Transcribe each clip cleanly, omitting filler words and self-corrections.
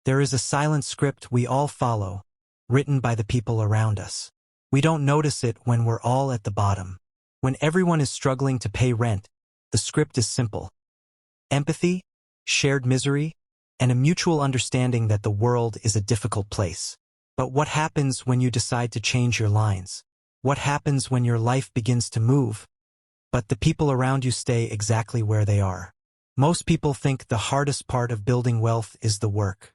There is a silent script we all follow, written by the people around us. We don't notice it when we're all at the bottom. When everyone is struggling to pay rent, the script is simple. Empathy, shared misery, and a mutual understanding that the world is a difficult place. But what happens when you decide to change your lines? What happens when your life begins to move, but the people around you stay exactly where they are? Most people think the hardest part of building wealth is the work,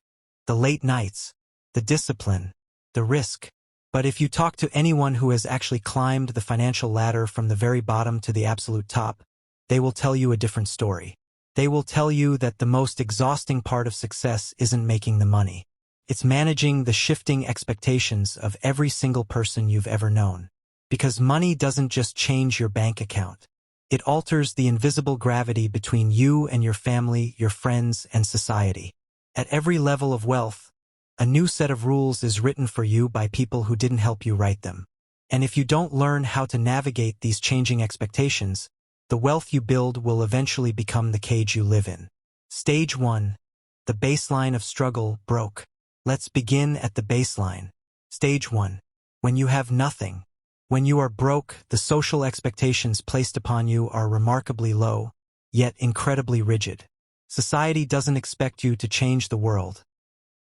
the late nights, the discipline, the risk. But if you talk to anyone who has actually climbed the financial ladder from the very bottom to the absolute top, they will tell you a different story. They will tell you that the most exhausting part of success isn't making the money. It's managing the shifting expectations of every single person you've ever known. Because money doesn't just change your bank account. It alters the invisible gravity between you and your family, your friends, and society. At every level of wealth, a new set of rules is written for you by people who didn't help you write them. And if you don't learn how to navigate these changing expectations, the wealth you build will eventually become the cage you live in. Stage 1. The baseline of struggle broke. Let's begin at the baseline. Stage 1. When you have nothing. When you are broke, the social expectations placed upon you are remarkably low, yet incredibly rigid. Society doesn't expect you to change the world.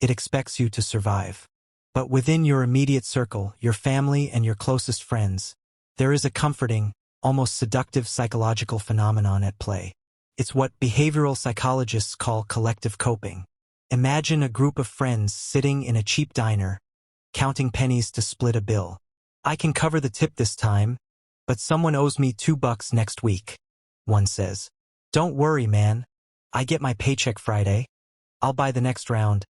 It expects you to survive. But within your immediate circle, your family and your closest friends, there is a comforting, almost seductive psychological phenomenon at play. It's what behavioral psychologists call collective coping. Imagine a group of friends sitting in a cheap diner, counting pennies to split a bill. I can cover the tip this time, but someone owes me $2 next week, one says. Don't worry, man. I get my paycheck Friday. I'll buy the next round.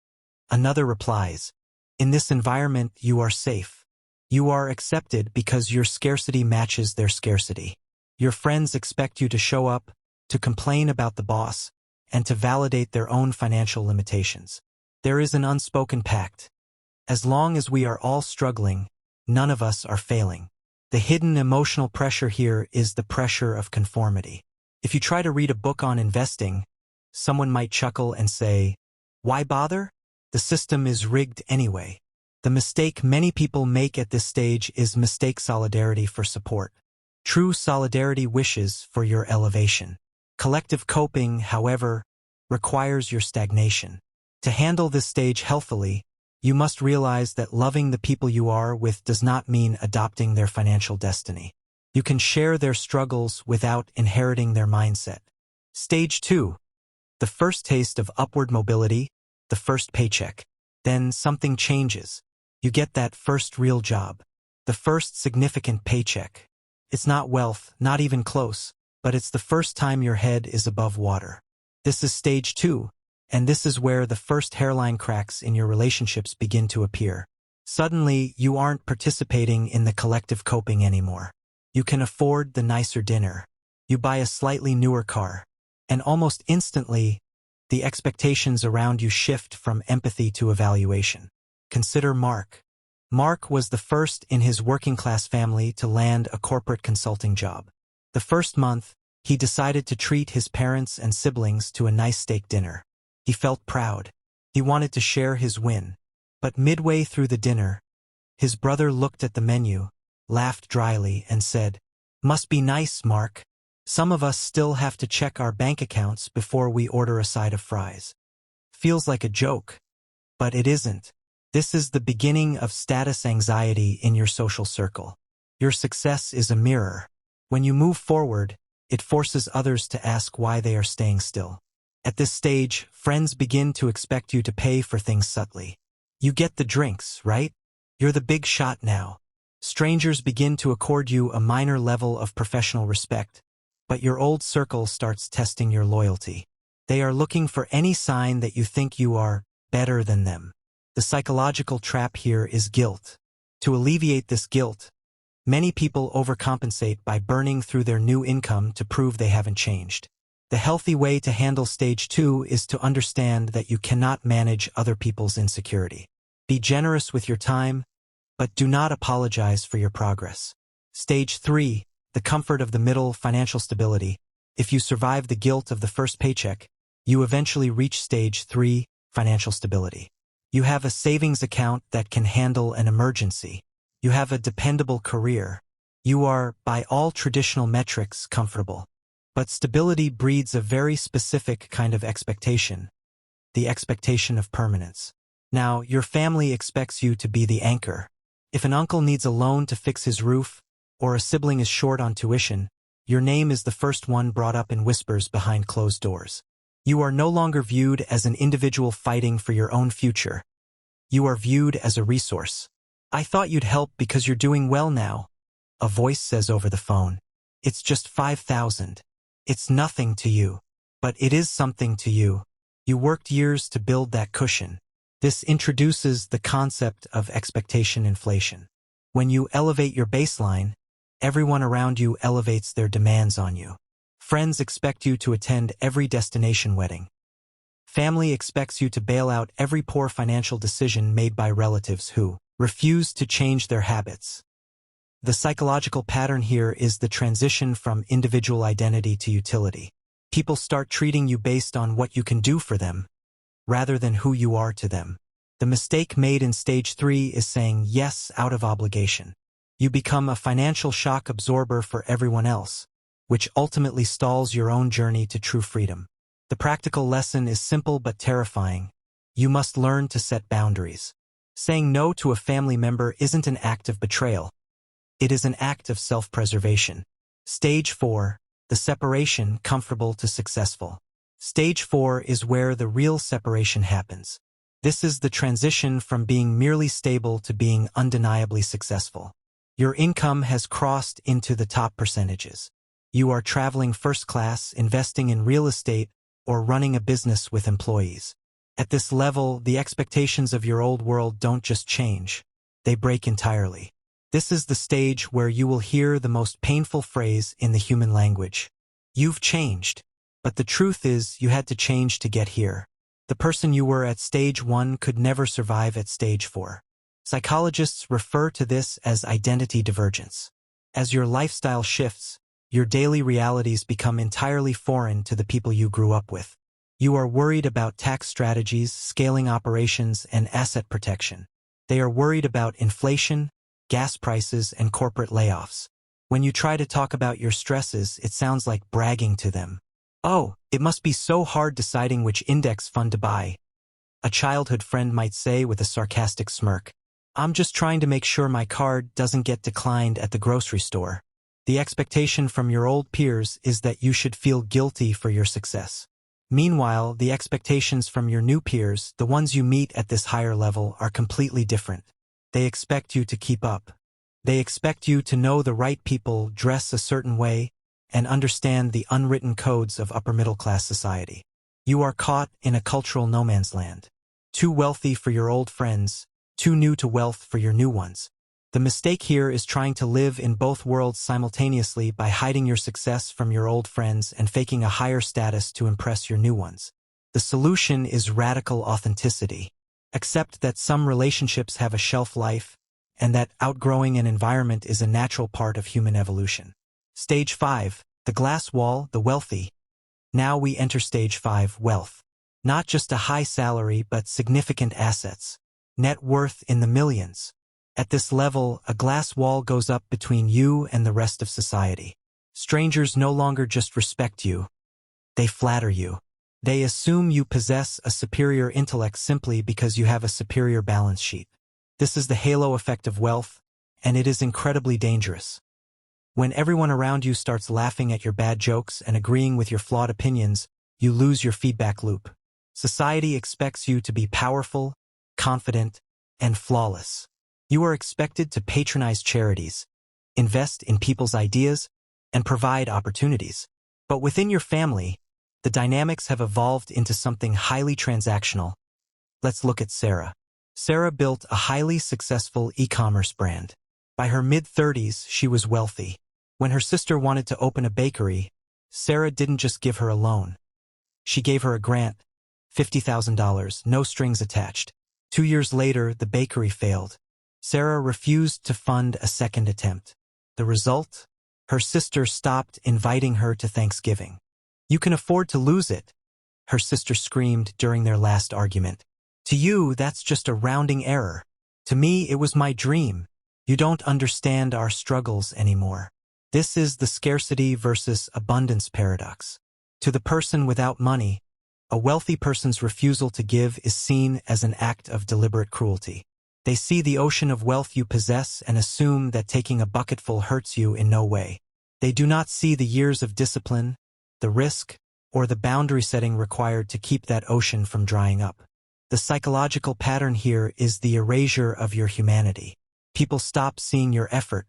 Another replies. In this environment, you are safe. You are accepted because your scarcity matches their scarcity. Your friends expect you to show up, to complain about the boss, and to validate their own financial limitations. There is an unspoken pact. As long as we are all struggling, none of us are failing. The hidden emotional pressure here is the pressure of conformity. If you try to read a book on investing, someone might chuckle and say, "Why bother? The system is rigged anyway." The mistake many people make at this stage is mistake solidarity for support. True solidarity wishes for your elevation. Collective coping, however, requires your stagnation. To handle this stage healthily, you must realize that loving the people you are with does not mean adopting their financial destiny. You can share their struggles without inheriting their mindset. Stage 2. The first taste of upward mobility, the first paycheck. Then something changes. You get that first real job. The first significant paycheck. It's not wealth, not even close, but it's the first time your head is above water. This is stage 2, and this is where the first hairline cracks in your relationships begin to appear. Suddenly, you aren't participating in the collective coping anymore. You can afford the nicer dinner. You buy a slightly newer car. And almost instantly, the expectations around you shift from empathy to evaluation. Consider Mark. Mark was the first in his working-class family to land a corporate consulting job. The first month, he decided to treat his parents and siblings to a nice steak dinner. He felt proud. He wanted to share his win. But midway through the dinner, his brother looked at the menu, laughed dryly, and said, "Must be nice, Mark. Some of us still have to check our bank accounts before we order a side of fries." Feels like a joke, but it isn't. This is the beginning of status anxiety in your social circle. Your success is a mirror. When you move forward, it forces others to ask why they are staying still. At this stage, friends begin to expect you to pay for things subtly. You get the drinks, right? You're the big shot now. Strangers begin to accord you a minor level of professional respect, but your old circle starts testing your loyalty. They are looking for any sign that you think you are better than them. The psychological trap here is guilt. To alleviate this guilt, many people overcompensate by burning through their new income to prove they haven't changed. The healthy way to handle stage 2 is to understand that you cannot manage other people's insecurity. Be generous with your time, but do not apologize for your progress. Stage 3, the comfort of the middle, financial stability. If you survive the guilt of the first paycheck, you eventually reach stage 3, financial stability. You have a savings account that can handle an emergency. You have a dependable career. You are, by all traditional metrics, comfortable. But stability breeds a very specific kind of expectation, the expectation of permanence. Now, your family expects you to be the anchor. If an uncle needs a loan to fix his roof, or a sibling is short on tuition, your name is the first one brought up in whispers behind closed doors. You are no longer viewed as an individual fighting for your own future. You are viewed as a resource. I thought you'd help because you're doing well now. A voice says over the phone. It's just 5,000. It's nothing to you. But it is something to you. You worked years to build that cushion. This introduces the concept of expectation inflation. When you elevate your baseline, everyone around you elevates their demands on you. Friends expect you to attend every destination wedding. Family expects you to bail out every poor financial decision made by relatives who refuse to change their habits. The psychological pattern here is the transition from individual identity to utility. People start treating you based on what you can do for them, rather than who you are to them. The mistake made in stage 3 is saying yes out of obligation. You become a financial shock absorber for everyone else, which ultimately stalls your own journey to true freedom. The practical lesson is simple but terrifying. You must learn to set boundaries. Saying no to a family member isn't an act of betrayal. It is an act of self-preservation. Stage 4, the separation comfortable to successful. Stage 4 is where the real separation happens. This is the transition from being merely stable to being undeniably successful. Your income has crossed into the top percentages. You are traveling first class, investing in real estate, or running a business with employees. At this level, the expectations of your old world don't just change, they break entirely. This is the stage where you will hear the most painful phrase in the human language. You've changed. But the truth is, you had to change to get here. The person you were at stage 1 could never survive at stage 4. Psychologists refer to this as identity divergence. As your lifestyle shifts, your daily realities become entirely foreign to the people you grew up with. You are worried about tax strategies, scaling operations, and asset protection. They are worried about inflation, gas prices, and corporate layoffs. When you try to talk about your stresses, it sounds like bragging to them. Oh, it must be so hard deciding which index fund to buy. A childhood friend might say with a sarcastic smirk. I'm just trying to make sure my card doesn't get declined at the grocery store. The expectation from your old peers is that you should feel guilty for your success. Meanwhile, the expectations from your new peers, the ones you meet at this higher level, are completely different. They expect you to keep up. They expect you to know the right people, dress a certain way, and understand the unwritten codes of upper-middle-class society. You are caught in a cultural no man's land. Too wealthy for your old friends, too new to wealth for your new ones. The mistake here is trying to live in both worlds simultaneously by hiding your success from your old friends and faking a higher status to impress your new ones. The solution is radical authenticity. Accept that some relationships have a shelf life, and that outgrowing an environment is a natural part of human evolution. Stage 5, the glass wall, the wealthy. Now we enter stage 5, wealth. Not just a high salary, but significant assets. Net worth in the millions. At this level, a glass wall goes up between you and the rest of society. Strangers no longer just respect you. They flatter you. They assume you possess a superior intellect simply because you have a superior balance sheet. This is the halo effect of wealth, and it is incredibly dangerous. When everyone around you starts laughing at your bad jokes and agreeing with your flawed opinions, you lose your feedback loop. Society expects you to be powerful, confident, and flawless. You are expected to patronize charities, invest in people's ideas, and provide opportunities. But within your family, the dynamics have evolved into something highly transactional. Let's look at Sarah. Sarah built a highly successful e-commerce brand. By her mid-30s, she was wealthy. When her sister wanted to open a bakery, Sarah didn't just give her a loan. She gave her a grant, $50,000, no strings attached. 2 years later, the bakery failed. Sarah refused to fund a second attempt. The result? Her sister stopped inviting her to Thanksgiving. You can afford to lose it, her sister screamed during their last argument. To you, that's just a rounding error. To me, it was my dream. You don't understand our struggles anymore. This is the scarcity versus abundance paradox. To the person without money, a wealthy person's refusal to give is seen as an act of deliberate cruelty. They see the ocean of wealth you possess and assume that taking a bucketful hurts you in no way. They do not see the years of discipline, the risk, or the boundary setting required to keep that ocean from drying up. The psychological pattern here is the erasure of your humanity. People stop seeing your effort.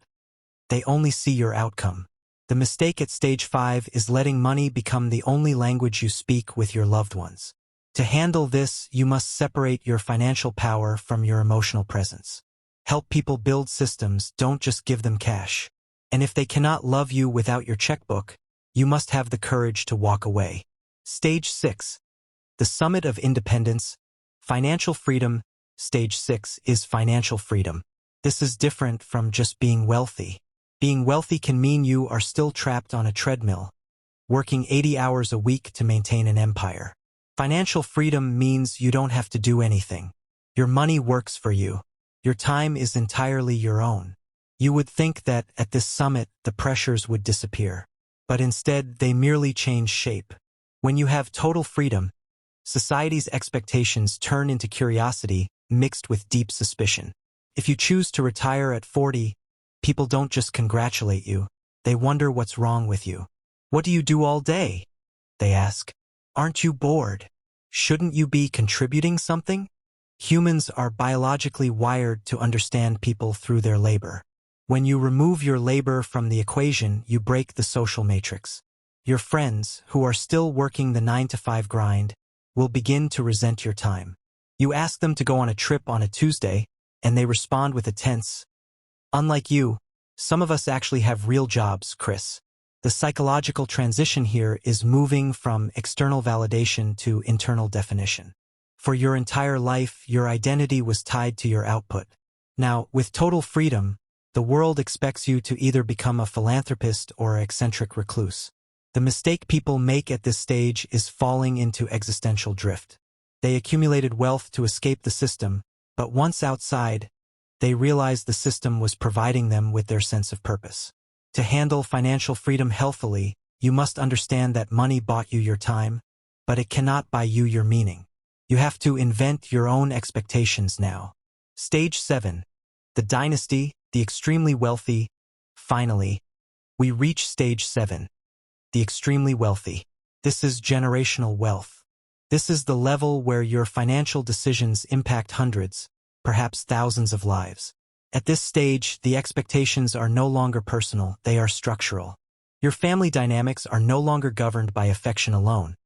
They only see your outcome. The mistake at stage 5 is letting money become the only language you speak with your loved ones. To handle this, you must separate your financial power from your emotional presence. Help people build systems, don't just give them cash. And if they cannot love you without your checkbook, you must have the courage to walk away. Stage 6. The Summit of Independence. Financial freedom. Stage 6 is financial freedom. This is different from just being wealthy. Being wealthy can mean you are still trapped on a treadmill, working 80 hours a week to maintain an empire. Financial freedom means you don't have to do anything. Your money works for you. Your time is entirely your own. You would think that at this summit the pressures would disappear. But instead they merely change shape. When you have total freedom, society's expectations turn into curiosity mixed with deep suspicion. If you choose to retire at 40, people don't just congratulate you, they wonder what's wrong with you. What do you do all day? They ask. Aren't you bored? Shouldn't you be contributing something? Humans are biologically wired to understand people through their labor. When you remove your labor from the equation, you break the social matrix. Your friends, who are still working the 9-to-5 grind, will begin to resent your time. You ask them to go on a trip on a Tuesday, and they respond with a tense, "Unlike you, some of us actually have real jobs, Chris." The psychological transition here is moving from external validation to internal definition. For your entire life, your identity was tied to your output. Now, with total freedom, the world expects you to either become a philanthropist or an eccentric recluse. The mistake people make at this stage is falling into existential drift. They accumulated wealth to escape the system, but once outside, they realized the system was providing them with their sense of purpose. To handle financial freedom healthily, you must understand that money bought you your time, but it cannot buy you your meaning. You have to invent your own expectations now. Stage 7. The Dynasty, the Extremely Wealthy. Finally, we reach stage 7. The extremely wealthy. This is generational wealth. This is the level where your financial decisions impact hundreds, perhaps thousands of lives. At this stage, the expectations are no longer personal, they are structural. Your family dynamics are no longer governed by affection alone.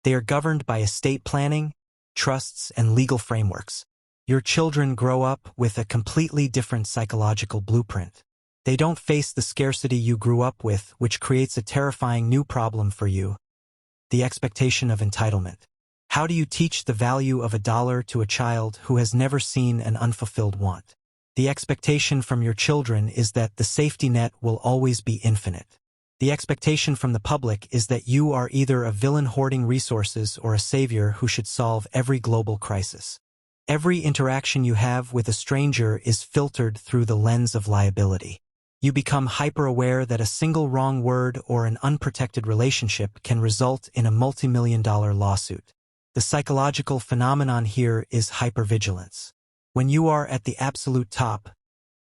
They are governed by estate planning, trusts, and legal frameworks. Your children grow up with a completely different psychological blueprint. They don't face the scarcity you grew up with, which creates a terrifying new problem for you: the expectation of entitlement. How do you teach the value of $1 to a child who has never seen an unfulfilled want? The expectation from your children is that the safety net will always be infinite. The expectation from the public is that you are either a villain hoarding resources or a savior who should solve every global crisis. Every interaction you have with a stranger is filtered through the lens of liability. You become hyper-aware that a single wrong word or an unprotected relationship can result in a multi-million-dollar lawsuit. The psychological phenomenon here is hypervigilance. When you are at the absolute top,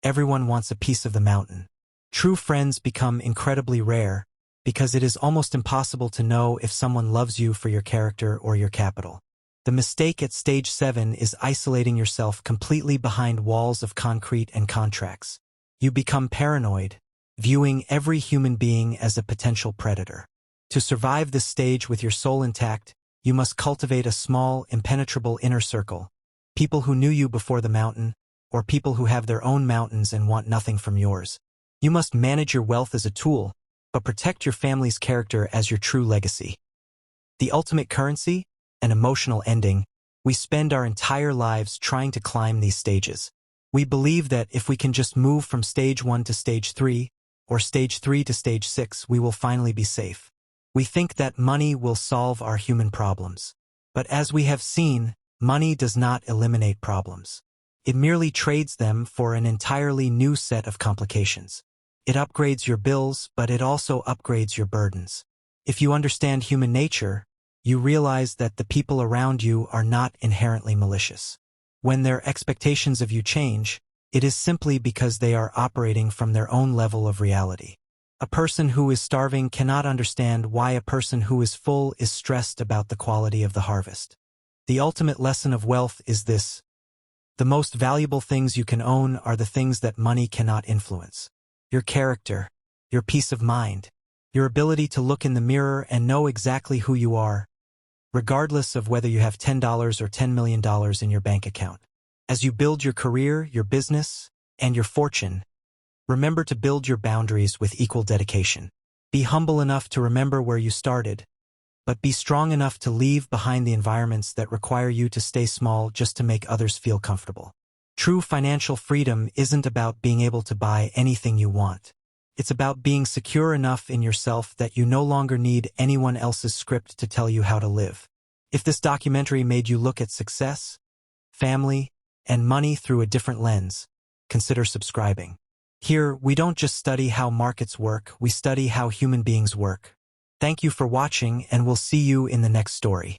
everyone wants a piece of the mountain. True friends become incredibly rare because it is almost impossible to know if someone loves you for your character or your capital. The mistake at stage 7 is isolating yourself completely behind walls of concrete and contracts. You become paranoid, viewing every human being as a potential predator. To survive this stage with your soul intact, you must cultivate a small, impenetrable inner circle. People who knew you before the mountain, or people who have their own mountains and want nothing from yours. You must manage your wealth as a tool, but protect your family's character as your true legacy. The ultimate currency? An emotional ending. We spend our entire lives trying to climb these stages. We believe that if we can just move from stage 1 to stage 3, or stage 3 to stage 6, we will finally be safe. We think that money will solve our human problems. But as we have seen, money does not eliminate problems. It merely trades them for an entirely new set of complications. It upgrades your bills, but it also upgrades your burdens. If you understand human nature, you realize that the people around you are not inherently malicious. When their expectations of you change, it is simply because they are operating from their own level of reality. A person who is starving cannot understand why a person who is full is stressed about the quality of the harvest. The ultimate lesson of wealth is this: the most valuable things you can own are the things that money cannot influence. Your character, your peace of mind, your ability to look in the mirror and know exactly who you are, regardless of whether you have $10 or $10 million in your bank account. As you build your career, your business, and your fortune, remember to build your boundaries with equal dedication. Be humble enough to remember where you started, but be strong enough to leave behind the environments that require you to stay small just to make others feel comfortable. True financial freedom isn't about being able to buy anything you want. It's about being secure enough in yourself that you no longer need anyone else's script to tell you how to live. If this documentary made you look at success, family, and money through a different lens, consider subscribing. Here, we don't just study how markets work, we study how human beings work. Thank you for watching, and we'll see you in the next story.